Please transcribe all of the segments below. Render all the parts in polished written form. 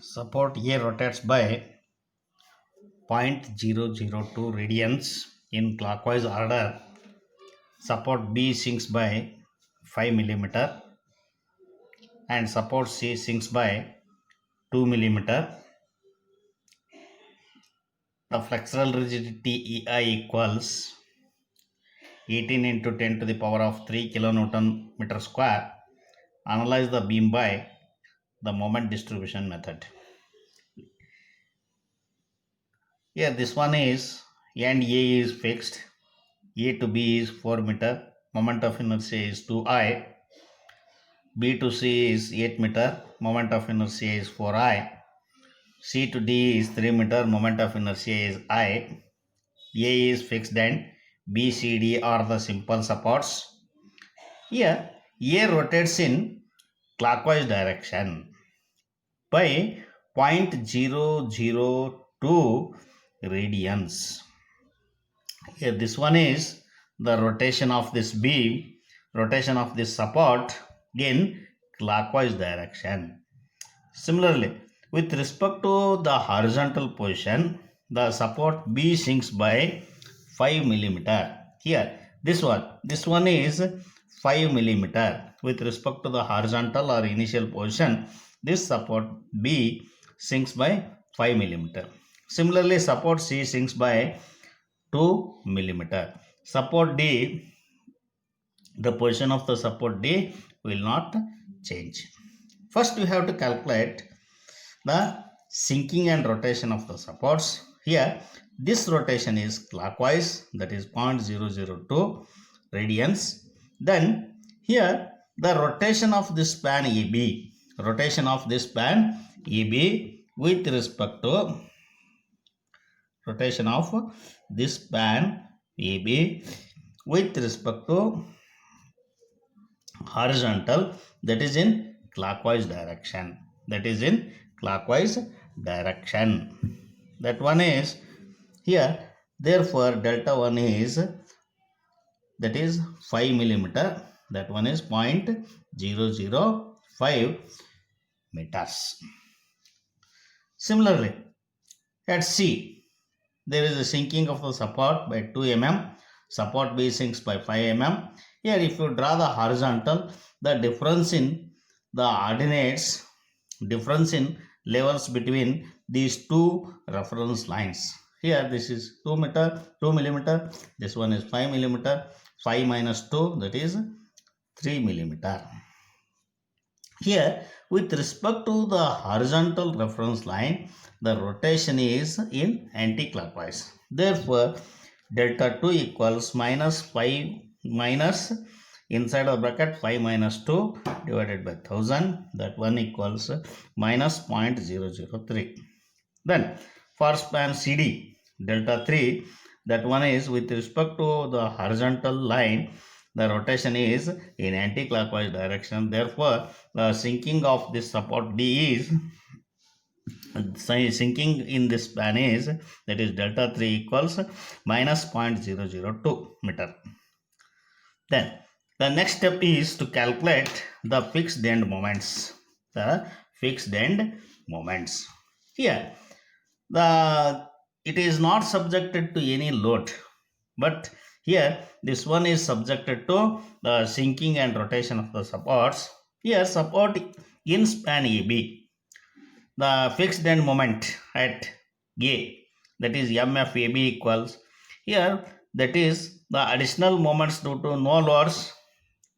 Support A rotates by 0.002 radians in clockwise order. Support B sinks by 5 millimeter and support C sinks by 2 millimeter. The flexural rigidity EI equals 18 into 10 to the power of 3 kilonewton meter square. Analyze the beam by the moment distribution method. Here this one is and A is fixed. A to B is 4 meter. Moment of inertia is 2I. B to C is 8 meter. Moment of inertia is 4I. C to D is 3 meter. Moment of inertia is I. A is fixed and B, C, D are the simple supports. Here A rotates in clockwise direction by 0.002 radians. Here this one is the rotation of this beam, rotation of this support in clockwise direction. Similarly, with respect to the horizontal position, the support B sinks by 5 millimeter. Here this one is 5 millimeter. With respect to the horizontal or initial position, this support B sinks by 5 millimeter. Similarly, support C sinks by 2 millimeter. Support D, the position of the support D will not change. First we have to calculate the sinking and rotation of the supports. Here this rotation is clockwise, that is 0.002 radians. Then here the rotation of this span AB, rotation of this span AB with respect to rotation of this span AB with respect to horizontal, that is in clockwise direction, that is in clockwise direction. That one is here. Therefore delta 1 is, that is 5 millimeter, that one is 0.005 meters. Similarly, at C there is a sinking of the support by 2 mm. Support B sinks by 5 mm. Here if you draw the horizontal, the difference in the ordinates, difference in levels between these two reference lines. Here this is 2 millimeter, this one is 5 millimeter. 5 minus 2, that is 3 millimeter. Here with respect to the horizontal reference line, the rotation is in anti-clockwise. Therefore delta 2 equals minus 5 minus inside the bracket 5 minus 2 divided by 1000, that one equals minus 0.003. Then for span CD, delta 3, that one is with respect to the horizontal line, the rotation is in anti-clockwise direction. Therefore the sinking of this support D is, sinking in this span is, that is delta 3 equals minus 0.002 meter. Then the next step is to calculate the fixed end moments. The fixed end moments. Here it is not subjected to any load, but here this one is subjected to the sinking and rotation of the supports. Here support in span AB, the fixed end moment at A, that is MFAB equals, here that is the additional moments due to no loads,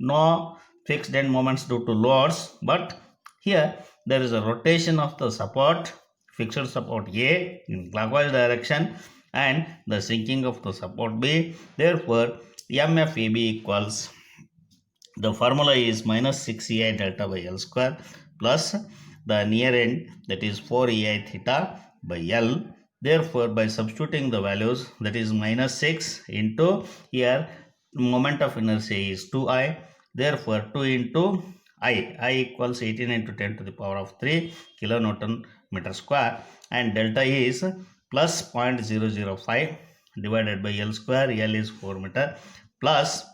no fixed end moments due to loads, but here there is a rotation of the support, fixed support A in clockwise direction and the sinking of the support B. Therefore MFAB equals, the formula is minus 6EI delta by L square plus the near end, that is 4EI theta by L. Therefore by substituting the values, that is minus 6 into, here moment of inertia is 2I, therefore 2 into I equals 18 into 10 to the power of 3 kilonewton meter square, and delta is plus 0.005 divided by L square, L is 4 meter, plus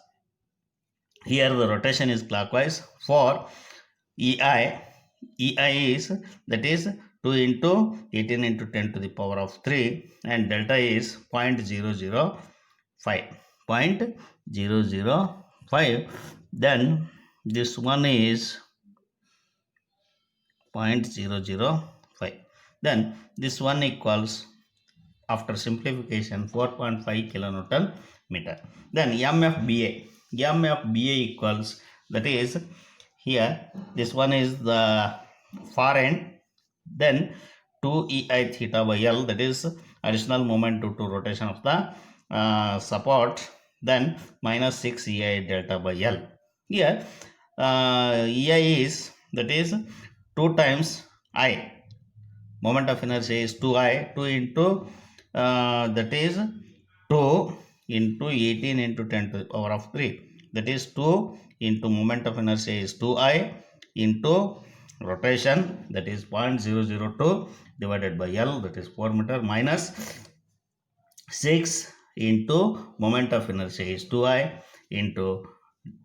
here the rotation is clockwise. For EI is, that is 2 into 18 into 10 to the power of 3, and delta is 0.005. 0.005. Then this one is 0.005. Then this one equals, after simplification, 4.5 kilonewton meter. Then MFBA. MFBA equals, that is, here this one is the far end, then 2 EI theta by L, that is additional moment due to rotation of the support, then minus 6 EI delta by L. Here EI is, that is 2 times I. Moment of inertia is 2I, 2 into that is 2 into 18 into 10 to the power of 3. That is 2 into moment of inertia is 2I into rotation, that is 0.002 divided by L, that is 4 meter, minus 6 into moment of inertia is 2I into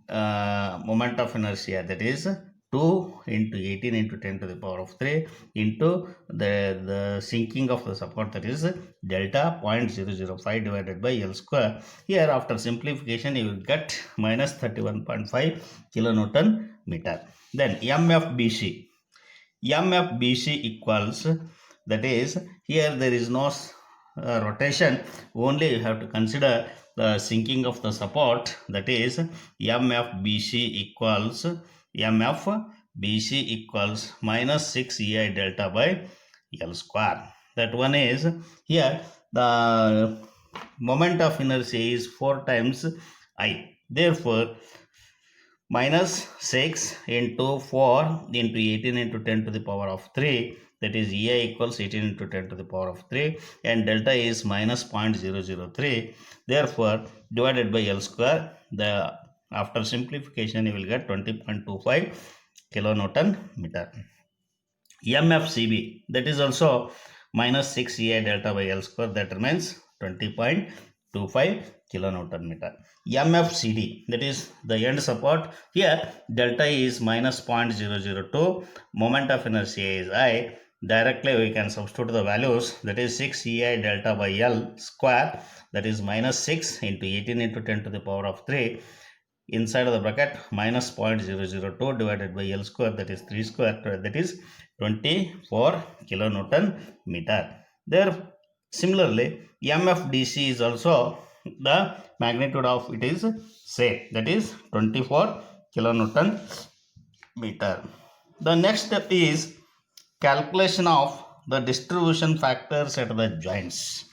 moment of inertia, that is 2 into 18 into 10 to the power of 3 into the sinking of the support, that is delta 0.005 divided by L square. Here after simplification you will get minus 31.5 kilonewton meter. Then MFBC. MFBC equals, that is, here there is no rotation, only you have to consider the sinking of the support, that is MFBC equals minus 6 EI delta by L square. That one is, here the moment of inertia is 4 times I, therefore minus 6 into 4 into 18 into 10 to the power of 3, that is EI equals 18 into 10 to the power of 3, and delta is minus 0.003. Therefore divided by L square, the after simplification you will get 20.25 kilonewton meter. MFCB, that is also minus 6 EI delta by L square, that remains 20.25 kilonewton meter. MFCD, that is the end support, here delta is minus 0.002, moment of inertia is I. Directly we can substitute the values, that is 6 EI delta by L square, that is minus 6 into 18 into 10 to the power of 3, inside of the bracket minus 0.002 divided by L square, that is 3 square, that is 24 kilonewton meter. There similarly MFDC is also, the magnitude of it is same, that is 24 kilonewton meter. The next step is calculation of the distribution factors at the joints.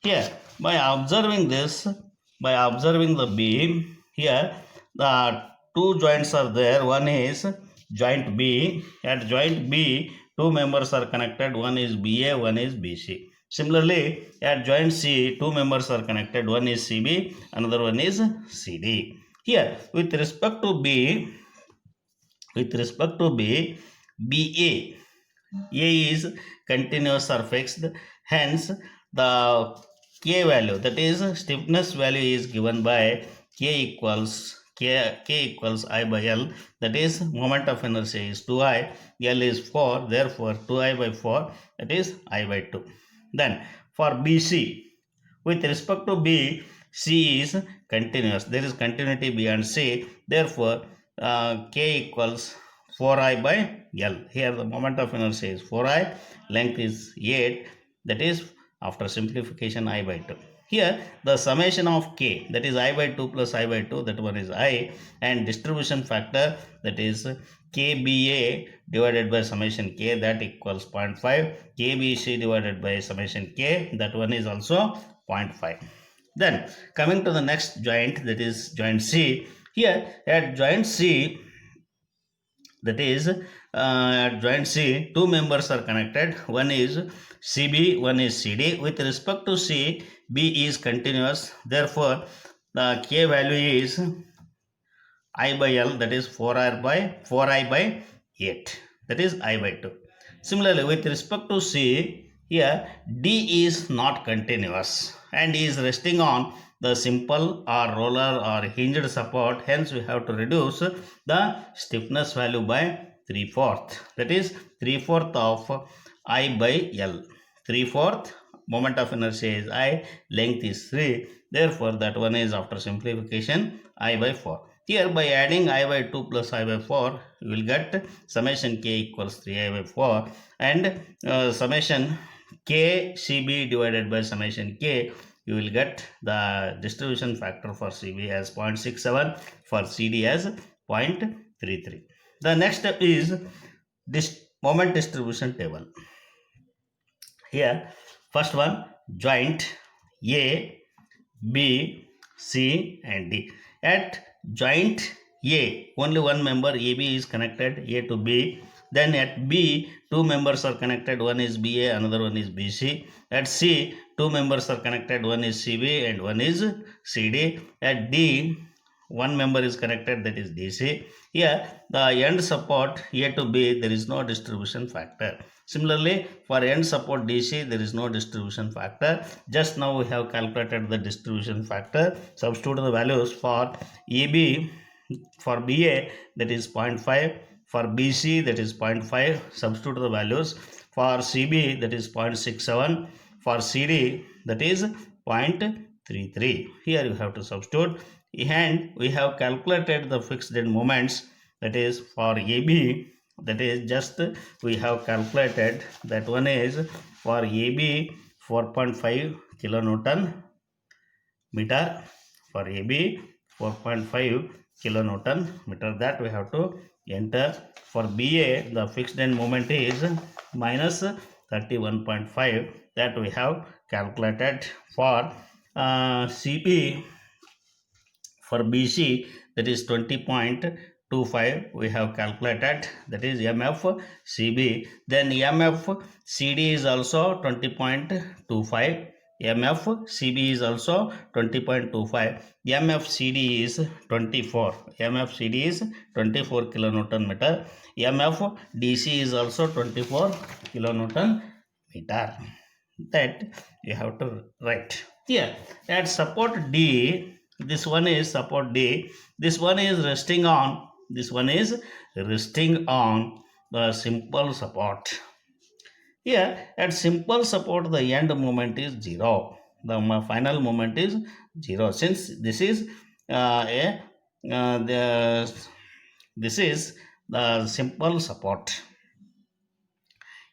Here by observing the beam, here the two joints are there. One is joint B. At joint B, two members are connected. One is BA, one is BC. Similarly, at joint C, two members are connected. One is CB, another one is CD. Here, with respect to B, BA, A is continuous or fixed. Hence, the K value, that is stiffness value, is given by K equals I by L, that is moment of inertia is 2I, L is 4, therefore 2I by 4, that is I by 2. Then for BC, with respect to B, C is continuous, there is continuity beyond C, therefore K equals 4I by L. Here the moment of inertia is 4I, length is 8, that is after simplification I by 2. Here the summation of K, that is I by 2 plus I by 2, that one is I, and distribution factor, that is KBA divided by summation K, that equals 0.5, KBC divided by summation K, that one is also 0.5. Then coming to the next joint, that is joint C. Here at joint C, that is at joint C, two members are connected. One is CB, one is CD. With respect to C, B is continuous. Therefore, the K value is I by L, that is 4I by 8, that is I by 2. Similarly, with respect to C, here D is not continuous and is resting on the simple or roller or hinged support. Hence, we have to reduce the stiffness value by 3/4. That is 3/4 of I by L. 3/4 moment of inertia is I, length is 3. Therefore, that one is after simplification I by 4. Here by adding I by 2 plus I by 4, you will get summation k equals 3I by 4 and summation k CB divided by summation k, you will get the distribution factor for CB as 0.67, for CD as 0.33. The next step is this moment distribution table. Here, first one, joint A, B, C and D. At joint A, only one member AB is connected A to B. Then at B, two members are connected, one is BA, another one is BC. At C, two members are connected, one is CB and one is CD. At D, one member is connected, that is DC. Here, the end support A to B, there is no distribution factor. Similarly, for end support DC, there is no distribution factor. Just now we have calculated the distribution factor. Substitute the values for AB, for BA, that is 0.5. For BC, that is 0.5. Substitute the values. For CB, that is 0.67. For CD, that is 0.33. Here you have to substitute. And we have calculated the fixed end moments, that is for AB, that is just we have calculated that one is for AB 4.5 kilonewton meter, for AB 4.5 kilonewton meter, that we have to enter. For BA, the fixed end moment is minus 31.5, that we have calculated. For CB, for BC, that is 20.25, we have calculated, that is MF CB. Then MF CD is also 20.25. MF CB is also 20.25. MF CD is 24. MF CD is 24 kilonewton meter. MF DC is also 24 kilonewton meter. That you have to write. Here, at support D, this one is support D, this one is resting on the simple support. Here at simple support, the end moment is 0, the final moment is 0, since this is this is the simple support.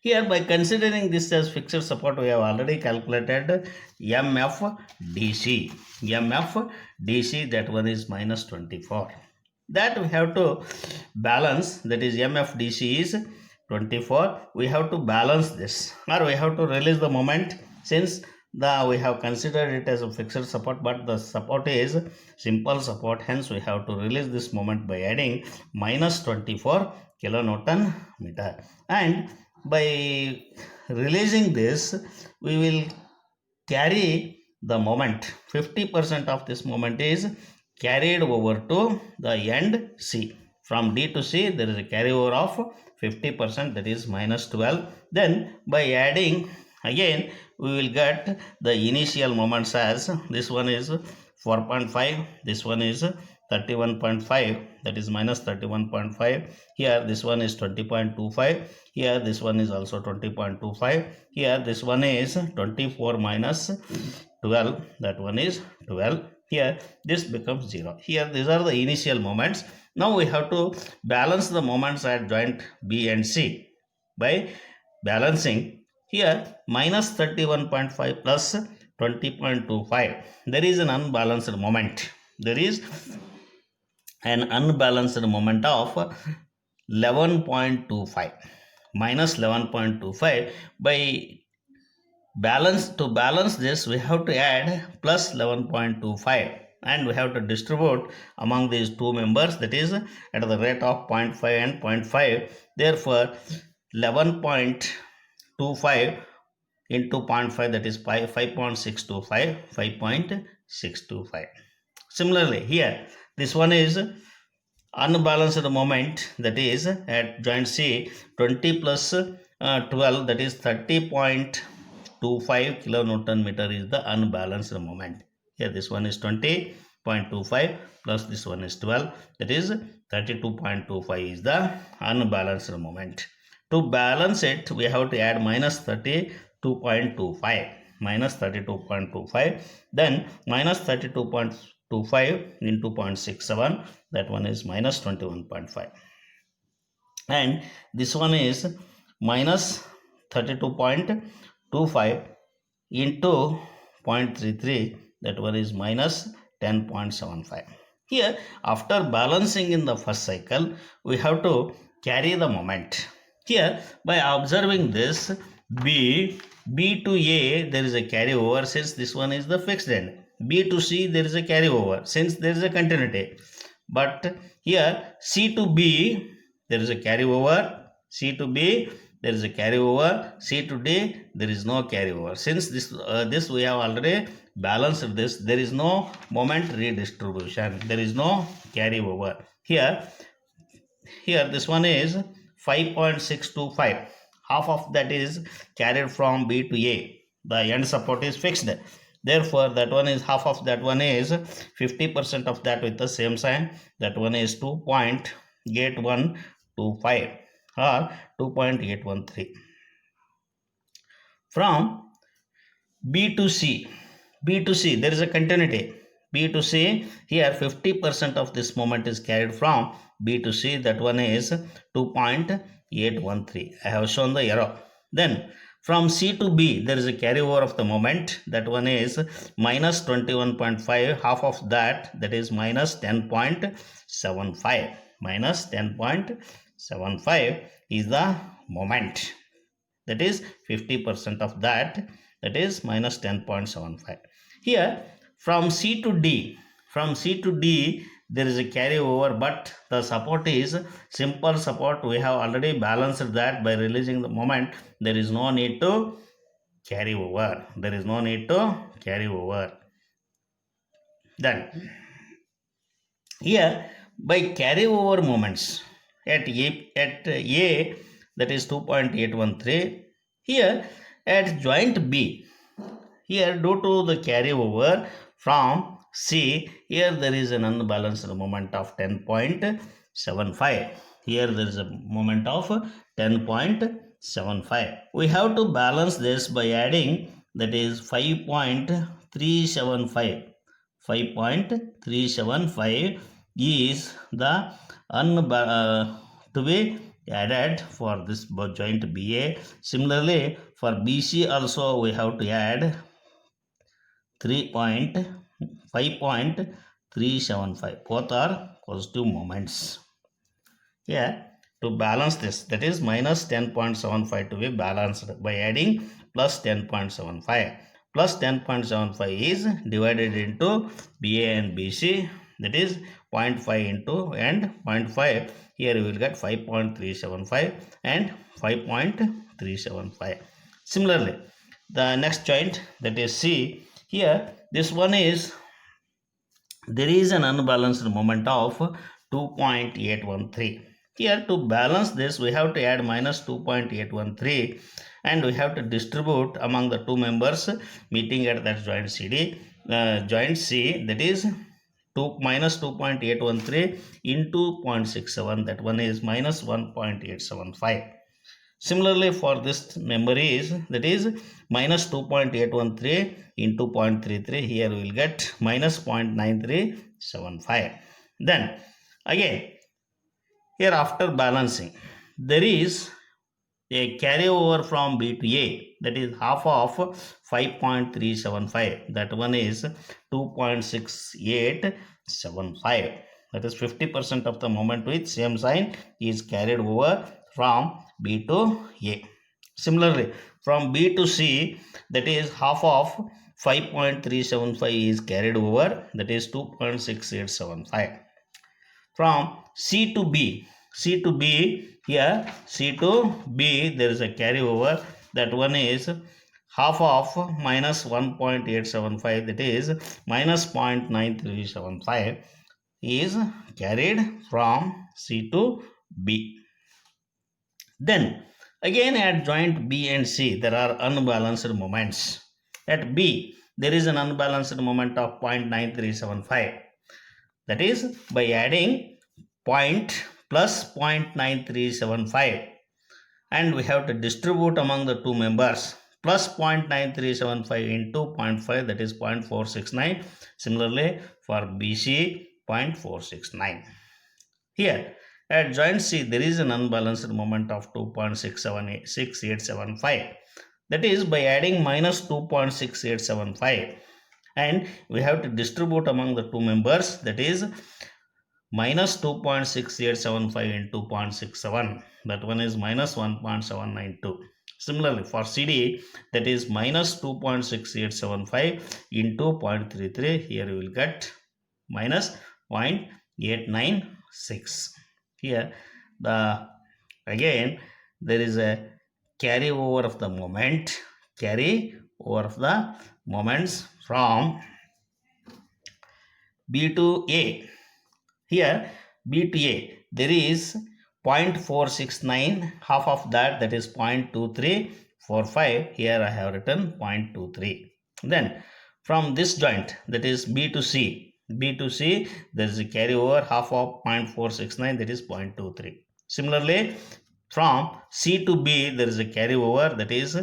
Here, by considering this as fixed support, we have already calculated MF DC. That one is minus 24. That we have to balance, that is MF DC is 24. We have to balance this, or we have to release the moment, since we have considered it as a fixed support, but the support is simple support. Hence, we have to release this moment by adding minus 24 kilonewton meter. And by releasing this, we will carry the moment. 50% of this moment is carried over to the end C. From D to C, there is a carryover of 50%, that is minus 12. Then by adding again, we will get the initial moments as this one is 4.5, this one is 31.5, that is minus 31.5. Here this one is 20.25. Here this one is also 20.25. Here this one is 24 minus 12, that one is 12. Here this becomes 0. Here these are the initial moments. Now we have to balance the moments at joint B and C. By balancing, here minus 31.5 plus 20.25, there is an unbalanced moment. There is an unbalanced moment of 11.25, minus 11.25. By balance this, we have to add plus 11.25, and we have to distribute among these two members, that is at the rate of 0.5 and 0.5. Therefore 11.25 into 0.5, that is 5.625, 5.625. Similarly, here this one is unbalanced moment, that is at joint C, 20 plus 12, that is 30.25 kilonewton meter is the unbalanced moment. Here this one is 20.25 plus this one is 12, that is 32.25 is the unbalanced moment. To balance it, we have to add minus 32.25. Minus 32.25. Then minus 32.25 into 0.67. That one is minus 21.5. And this one is minus 32.25 into 0.33, that one is minus 10.75. Here, after balancing in the first cycle, we have to carry the moment. Here, by observing this, B to A, there is a carryover since this one is the fixed end. B to C, there is a carryover since there is a continuity. But here, C to B, there is a carryover. C to B, there is a carryover. C to D, there is no carryover. Since this we have already balanced this, there is no moment redistribution. There is no carryover. Here this one is 5.625. Half of that is carried from B to A. The end support is fixed. Therefore, that one is half of that one is 50% of that with the same sign. That one is 2.8125 or 2.813. From B to C, there is a continuity. B to C, here 50% of this moment is carried from B to C. That one is 2.813. I have shown the arrow. Then from C to B, there is a carryover of the moment. That one is minus 21.5. Half of that, that is minus 10.75. Minus 10.75 is the moment. That is 50% of that. That is minus 10.75. Here from C to D, there is a carryover, but the support is simple support. We have already balanced that by releasing the moment. There is no need to carry over. Then here by carryover moments at A, that is 2.813. Here at joint B, here due to the carryover from C, here there is an unbalanced moment of 10.75. Here there is a moment of 10.75. We have to balance this by adding, that is 5.375. 5.375 is the to be added for this joint BA. Similarly, for BC also we have to add 5.375. Both are positive moments. Here to balance this, that is minus 10.75 to be balanced by adding plus 10.75. Plus 10.75 is divided into BA and BC, that is 0.5 into and 0.5. Here we will get 5.375 and 5.375. Similarly, the next joint, that is C, here this one is, there is an unbalanced moment of 2.813. Here to balance this, we have to add minus 2.813 and we have to distribute among the two members meeting at that joint joint C, that is minus 2.813 into 0.67. That one is minus 1.875. Similarly, for this member is, that is minus 2.813 into 0.33. Here we will get minus 0.9375. Then again, here after balancing, there is a carryover from B to A, that is half of 5.375. That one is 2.6875. That is 50% of the moment with same sign is carried over from B to A. Similarly, from B to C, that is half of 5.375 is carried over, that is 2.6875. From C to B, here C to B, there is a carryover. That one is half of minus 1.875, that is minus 0.9375 is carried from C to B. Then again at joint B and C, there are unbalanced moments. At B, there is an unbalanced moment of 0.9375. That is by adding point plus 0.9375 and we have to distribute among the two members plus 0.9375 into 0.5, that is 0.469. Similarly for BC 0.469. Here at joint C there is an unbalanced moment of 2.6875, that is by adding minus 2.6875, and we have to distribute among the two members, that is minus 2.6875 into 0.67, that one is minus 1.792. Similarly for CD, that is minus 2.6875 into 0.33, here you will get minus 0.896. Here the again there is a carry over of the moment, carry over of the moments from B to A. Here B to A there is 0.469, half of that, that is 0.2345. Here I have written 0.23. Then from this joint, that is B to C, there is a carryover half of 0.469, that is 0.23. Similarly from C to B there is a carryover, that is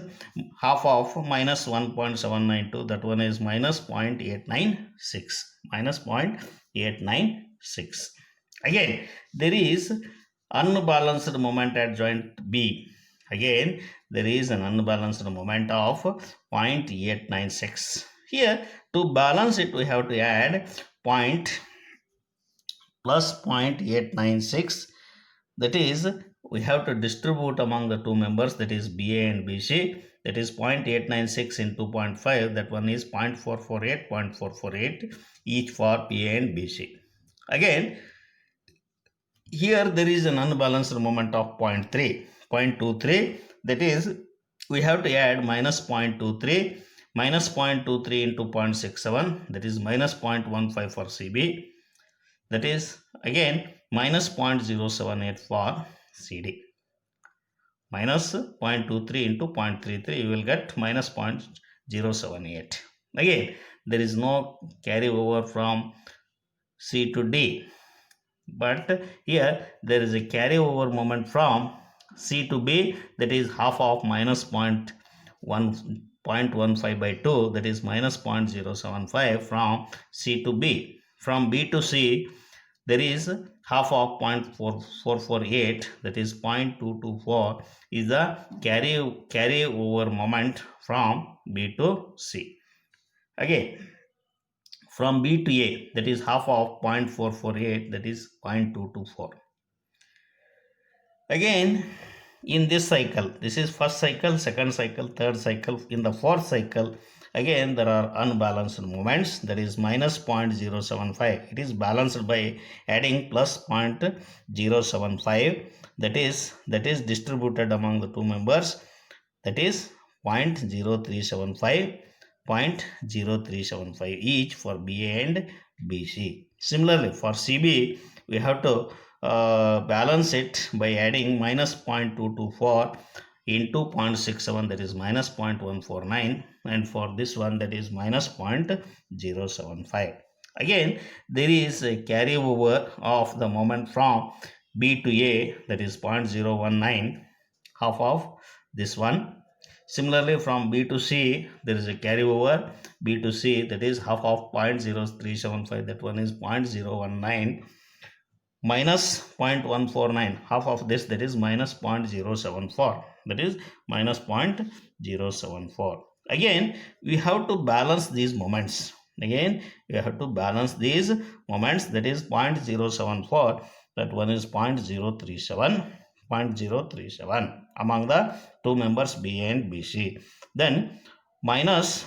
half of minus 1.792, that one is minus 0.896, minus 0.896. Again there is unbalanced moment at joint B. Again there is an unbalanced moment of 0.896. Here to balance it we have to add plus 0.896, that is we have to distribute among the two members, that is BA and BC, that is 0.896 into 0.5, that one is 0.448, each for PA and BC. Again here there is an unbalanced moment of 0.23, that is we have to add minus 0.23 into 0.67, that is minus 0.15 for CB, that is again minus 0.078 for CD. Minus 0.23 into 0.33, you will get minus 0.078. Again there is no carryover from C to D, but here there is a carryover moment from C to B, that is half of minus 0.15 by 2, that is minus 0.075 from C to B. From B to C there is half of 0.448, that is 0.224, is the carryover moment from B to C. Again from B to A, that is half of 0.448, that is 0.224. Again in this cycle, this is first cycle, second cycle, third cycle. In the fourth cycle again there are unbalanced moments, that is minus 0.075. It is balanced by adding plus 0.075, that is distributed among the two members, that is 0.0375, 0.0375 each for BA and BC. Similarly for CB we have to balance it by adding minus 0.224 into 0.67, that is minus 0.149, and for this one that is minus 0.075. Again there is a carryover of the moment from B to A, that is 0.019, half of this one. Similarly from B to C there is a carryover B to C, that is half of 0.0375, that one is 0.019, minus 0.149, half of this, that is minus 0.074, that is minus 0.074. Again we have to balance these moments, that is 0.074, that one is 0.037 among the two members B and BC. Then minus,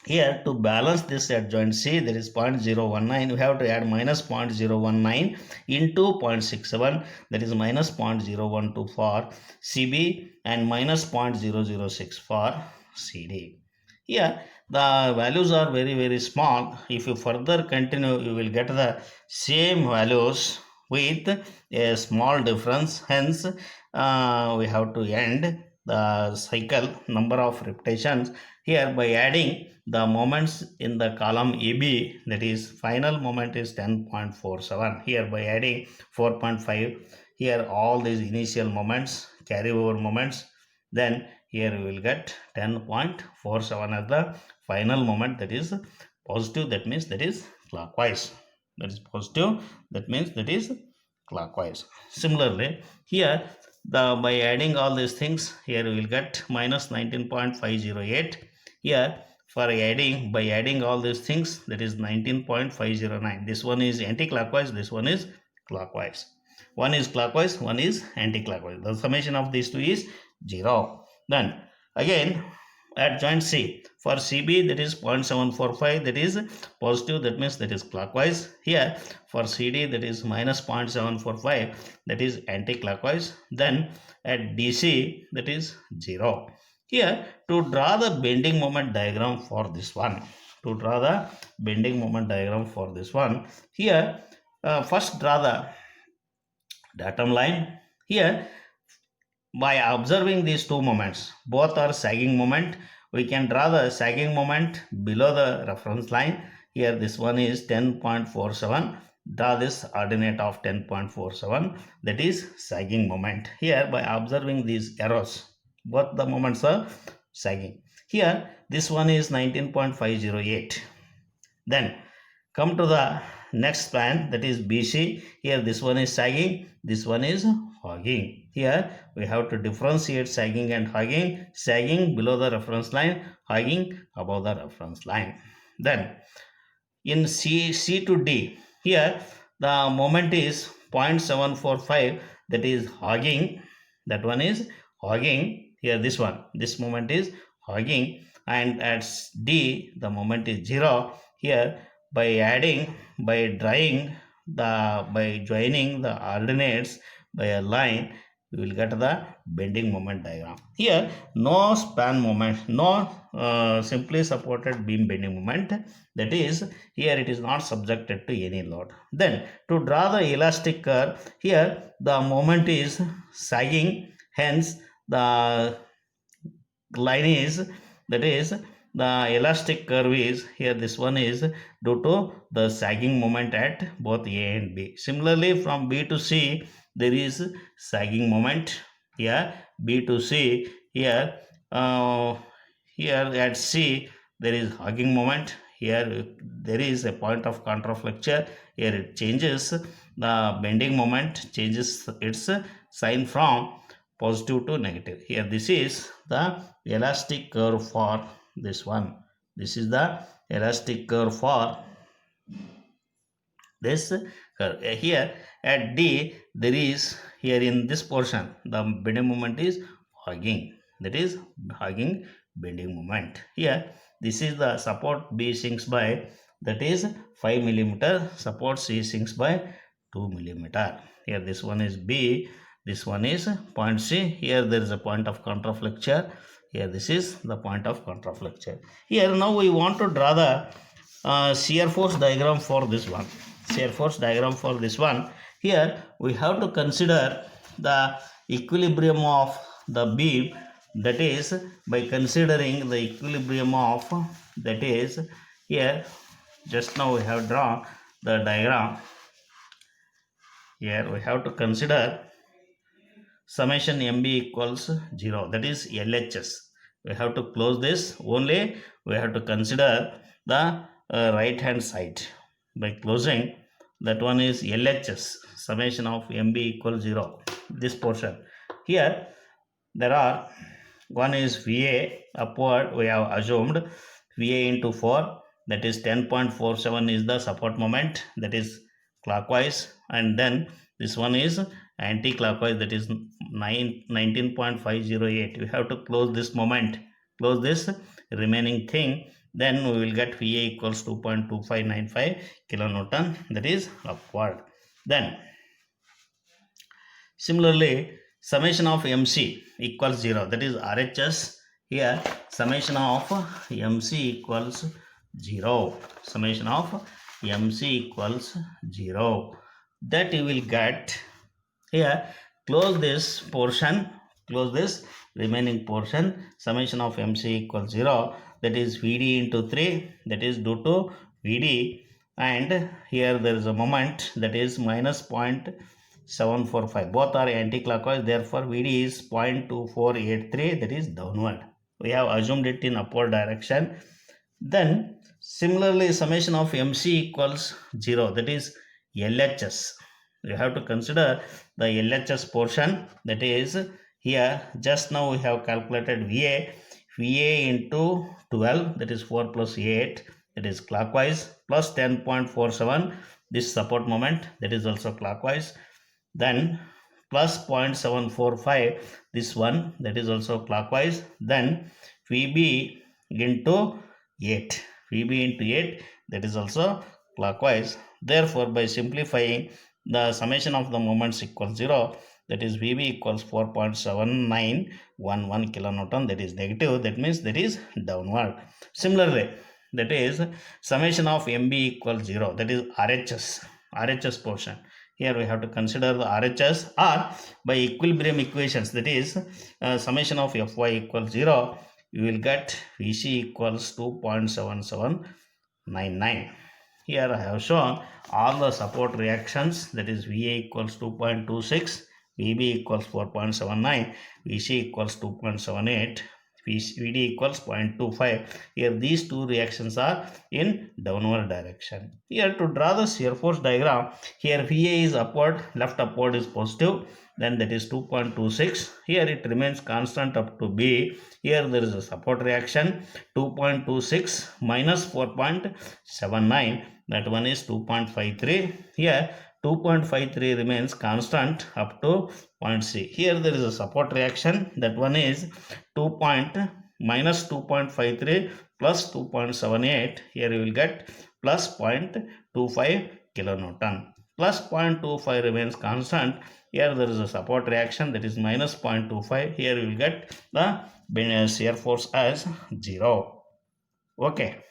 here to balance this at joint C there is 0.019, we have to add minus 0.019 into 0.67, that is minus 0.012 for CB and minus 0.006 for CD. Here the values are very small. If you further continue you will get the same values with a small difference, hence we have to end the cycle number of repetitions here by adding the moments in the column AB, that is final moment is 10.47. Here by adding 4.5, here all these initial moments carryover moments, then here we will get 10.47 as the final moment, that is positive, that means that is clockwise. That is positive, that means that is clockwise. Similarly, here by adding all these things, here we will get minus 19.508. Here for by adding all these things, that is 19.509. This one is anti-clockwise, this one is clockwise. One is clockwise, one is anti-clockwise. The summation of these two is 0. Then again at joint C, for CB that is 0.745, that is positive, that means that is clockwise. Here for CD that is minus 0.745, that is anti-clockwise. Then at DC that is 0. Here to draw the bending moment diagram for this one, here first draw the datum line. Here by observing these two moments, both are sagging moment, we can draw the sagging moment below the reference line. Here this one is 10.47. Draw this ordinate of 10.47, that is sagging moment. Here by observing these arrows, both the moments are sagging. Here this one is 19.508. Then come to the next span, that is BC. Here this one is sagging, this one is hogging. Here we have to differentiate sagging and hogging. Sagging below the reference line, hogging above the reference line. Then in C to D, here the moment is 0.745, that is hogging. That one is hogging. Here this moment is hogging. And at D the moment is 0. Here by joining the ordinates by a line, we will get the bending moment diagram. Here no span moment, no simply supported beam bending moment, that is here it is not subjected to any load. Then to draw the elastic curve, here the moment is sagging, hence the line is, that is the elastic curve is, here this one is due to the sagging moment at both A and B. Similarly from B to C there is sagging moment. Here B to C, here at C there is hogging moment. Here there is a point of contraflexure. Here it changes the bending moment, changes its sign from positive to negative. Here this is the elastic curve for this one. This is the elastic curve for this curve. Here at D there is, here in this portion the bending moment is hogging, that is hogging bending moment. Here this is the support B sinks by, that is 5 millimeter, support C sinks by 2 millimeter. Here this one is B, this one is point C. Here there is a point of contraflexure. Here this is the point of contraflexure. Here now we want to draw the shear force diagram for this one. Here we have to consider the equilibrium of the beam, that is by considering the equilibrium of, that is here just now we have drawn the diagram. Here we have to consider summation MB equals 0, that is LHS. We have to close this, only we have to consider the right hand side. By closing, that one is LHS, summation of MB equals 0, this portion. Here there are, one is VA upward, we have assumed VA into 4, that is 10.47 is the support moment, that is clockwise. And then this one is anti-clockwise, that is 19.508. We have to close this moment, close this remaining thing, then we will get VA equals 2.2595 kilonewton, that is upward. Then similarly summation of MC equals 0, that is RHS. Here summation of MC equals 0, summation of MC equals 0, that you will get. Here close this portion, close this remaining portion, summation of MC equals 0, that is VD into 3, that is due to VD. And here there is a moment, that is minus 0.745. Both are anti-clockwise. Therefore, VD is 0.2483. That is downward. We have assumed it in upward direction. Then similarly, summation of MC equals 0. That is LHS. You have to consider the LHS portion. That is here. Just now we have calculated VA. VA into 12. That is 4 plus 8. That is clockwise, plus 10.47. This support moment, that is also clockwise. Then plus 0.745, this one, that is also clockwise. Then VB into 8, VB into 8, that is also clockwise. Therefore, by simplifying, the summation of the moments equals 0. That is VB equals 4.7911 kilonewton. That is negative. That means that is downward. Similarly, that is summation of MB equals 0. That is RHS portion. Here we have to consider the RHS, or by equilibrium equations, that is summation of Fy equals 0. You will get Vc equals 2.7799. Here I have shown all the support reactions, that is Va equals 2.26, Vb equals 4.79, Vc equals 2.78, Vd equals 0.25. Here these two reactions are in downward direction. Here to draw the shear force diagram, here Va is upward, left upward is positive, then that is 2.26. Here it remains constant up to B. Here there is a support reaction, 2.26 minus 4.79, that one is 2.53. Here 2.53 remains constant up to point C. Here there is a support reaction, that one is minus 2.53 plus 2.78. Here you will get plus 0.25 kilonewton. Plus 0.25 remains constant. Here there is a support reaction, that is minus 0.25. Here you will get the shear force as 0. Okay.